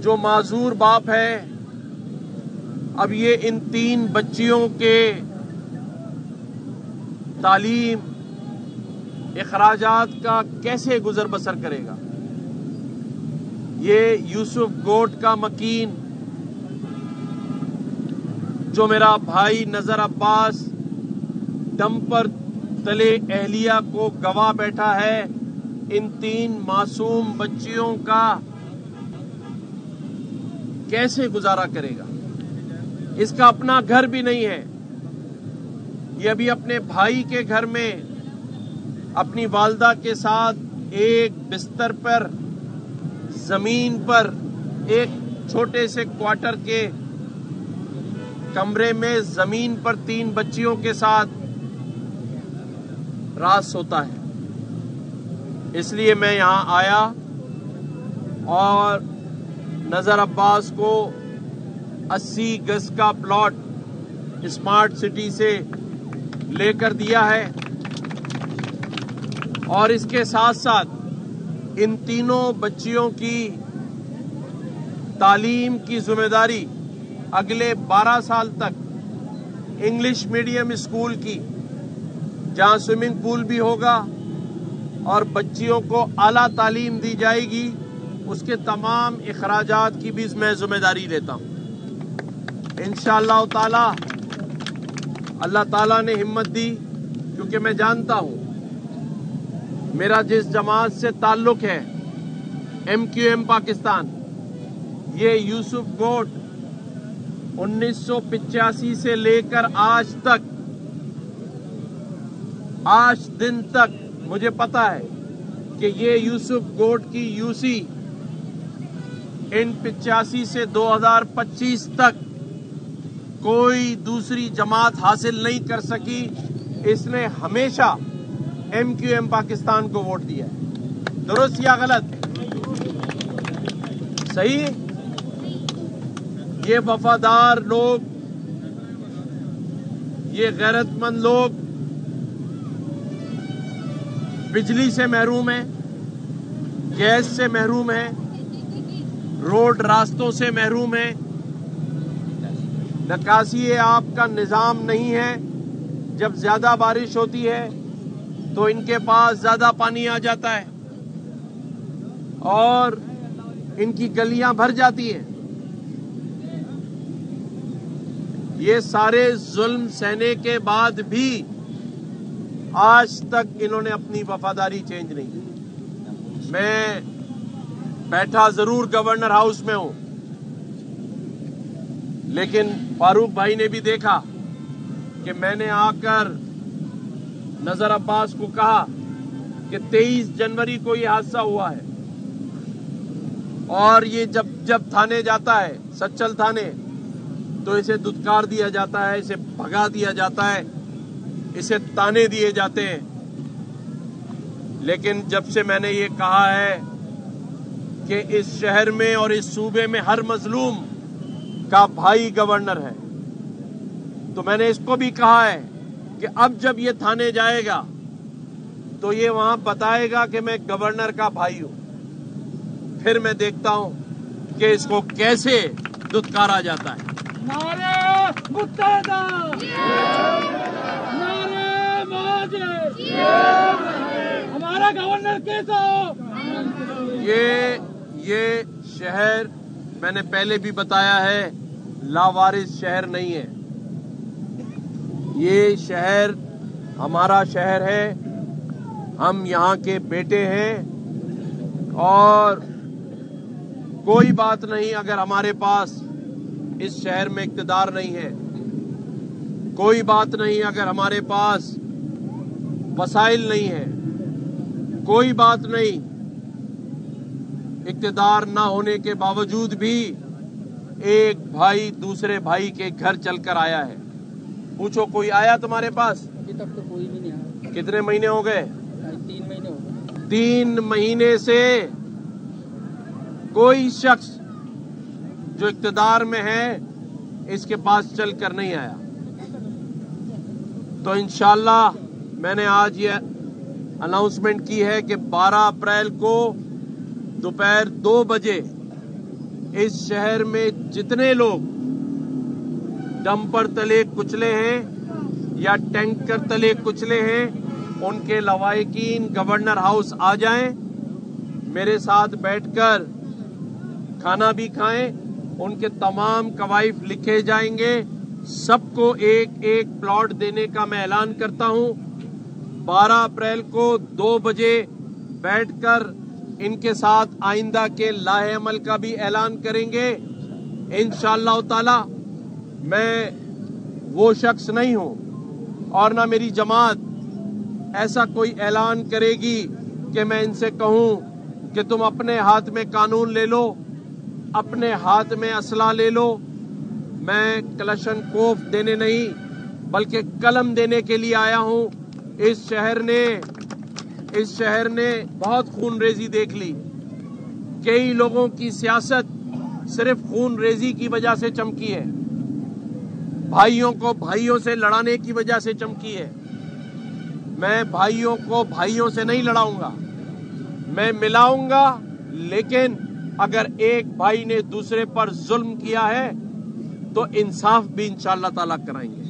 जो माजूर बाप है, अब ये इन 3 बच्चियों के तालीम, इखराजात का कैसे गुजर बसर करेगा। ये यूसुफ गोट का मकीन, जो मेरा भाई नजर अब्बास डंपर तले अहलिया को गवा बैठा है, इन 3 मासूम बच्चियों का कैसे गुजारा करेगा। इसका अपना घर भी नहीं है। ये अभी अपने भाई के घर में अपनी वालदा के साथ एक बिस्तर पर, जमीन पर, एक छोटे से क्वार्टर के कमरे में जमीन पर 3 बच्चियों के साथ रात सोता है। इसलिए मैं यहां आया और नजर अब्बास को 80 गज का प्लॉट स्मार्ट सिटी से लेकर दिया है और इसके साथ साथ इन तीनों बच्चियों की तालीम की जिम्मेदारी अगले 12 साल तक इंग्लिश मीडियम स्कूल की, जहां स्विमिंग पूल भी होगा और बच्चियों को आला तालीम दी जाएगी, उसके तमाम इखराजात की भी मैं जिम्मेदारी लेता हूं। इंशाअल्लाह ताला अल्लाह ताला ने हिम्मत दी, क्योंकि मैं जानता हूं मेरा जिस जमात से ताल्लुक है, MQM पाकिस्तान, ये यूसुफ गोट 1985 से लेकर आज तक, आज दिन तक मुझे पता है कि ये यूसुफ गोट की यूसी इन 85 से 2025 तक कोई दूसरी जमात हासिल नहीं कर सकी। इसने हमेशा MQM पाकिस्तान को वोट दिया है। दुरुस्त या गलत? सही। ये वफादार लोग, ये गैरतमंद लोग बिजली से महरूम है, गैस से महरूम है, रोड रास्तों से महरूम है, निकासी आब का निजाम नहीं है। जब ज्यादा बारिश होती है तो इनके पास ज्यादा पानी आ जाता है और इनकी गलियां भर जाती हैं। ये सारे जुल्म सहने के बाद भी आज तक इन्होंने अपनी वफादारी चेंज नहीं की। मैं बैठा जरूर गवर्नर हाउस में हूं, लेकिन फारूक भाई ने भी देखा कि मैंने आकर नजर अब्बास को कहा कि 23 जनवरी को यह हादसा हुआ है और ये जब थाने जाता है, सच्चल थाने, तो इसे दुत्कार दिया जाता है, इसे भगा दिया जाता है, इसे ताने दिए जाते हैं। लेकिन जब से मैंने ये कहा है कि इस शहर में और इस सूबे में हर मजलूम का भाई गवर्नर है, तो मैंने इसको भी कहा है कि अब जब ये थाने जाएगा तो ये वहां बताएगा कि मैं गवर्नर का भाई हूं। फिर मैं देखता हूं कि इसको कैसे दुत्कारा जाता है। नारे मुत्तहदा, नारे मुहाजिर, हमारा गवर्नर कैसा हो। ये शहर मैंने पहले भी बताया है, लावारिस शहर नहीं है। ये शहर हमारा शहर है, हम यहाँ के बेटे हैं और कोई बात नहीं अगर हमारे पास इस शहर में इक़्तिदार नहीं है, कोई बात नहीं अगर हमारे पास वसाइल नहीं है, कोई बात नहीं इक़्तिदार ना होने के बावजूद भी एक भाई दूसरे भाई के घर चलकर आया है। पूछो कोई आया तुम्हारे पास? अभी तक तो कोई भी नहीं आया। कितने महीने हो गए? 3 महीने हो गए। 3 महीने से कोई शख्स जो इक़्तिदार में है इसके पास चलकर नहीं आया। तो इंशाअल्लाह मैंने आज ये अनाउंसमेंट की है कि 12 अप्रैल को दोपहर 2 बजे इस शहर में जितने लोग डंपर तले कुचले हैं या टैंकर तले कुचले हैं, उनके लवाहिकीन गवर्नर हाउस आ जाएं, मेरे साथ बैठकर खाना भी खाएं, उनके तमाम कवाइफ लिखे जाएंगे। सबको एक एक प्लॉट देने का मैं ऐलान करता हूं। 12 अप्रैल को 2 बजे बैठकर इनके साथ आइंदा के लाहे अमल का भी ऐलान करेंगे इंशाअल्लाह ताला। मैं वो शख्स नहीं हूं और ना मेरी जमात ऐसा कोई ऐलान करेगी कि मैं इनसे कहूं कि तुम अपने हाथ में कानून ले लो, अपने हाथ में असला ले लो। मैं कलशनकोफ देने नहीं बल्कि कलम देने के लिए आया हूं। इस शहर ने बहुत खून रेजी देख ली। कई लोगों की सियासत सिर्फ खून रेजी की वजह से चमकी है, भाइयों को भाइयों से लड़ाने की वजह से चमकी है। मैं भाइयों को भाइयों से नहीं लड़ाऊंगा, मैं मिलाऊंगा। लेकिन अगर एक भाई ने दूसरे पर जुल्म किया है तो इंसाफ भी इंशाअल्लाह ताला कराएंगे।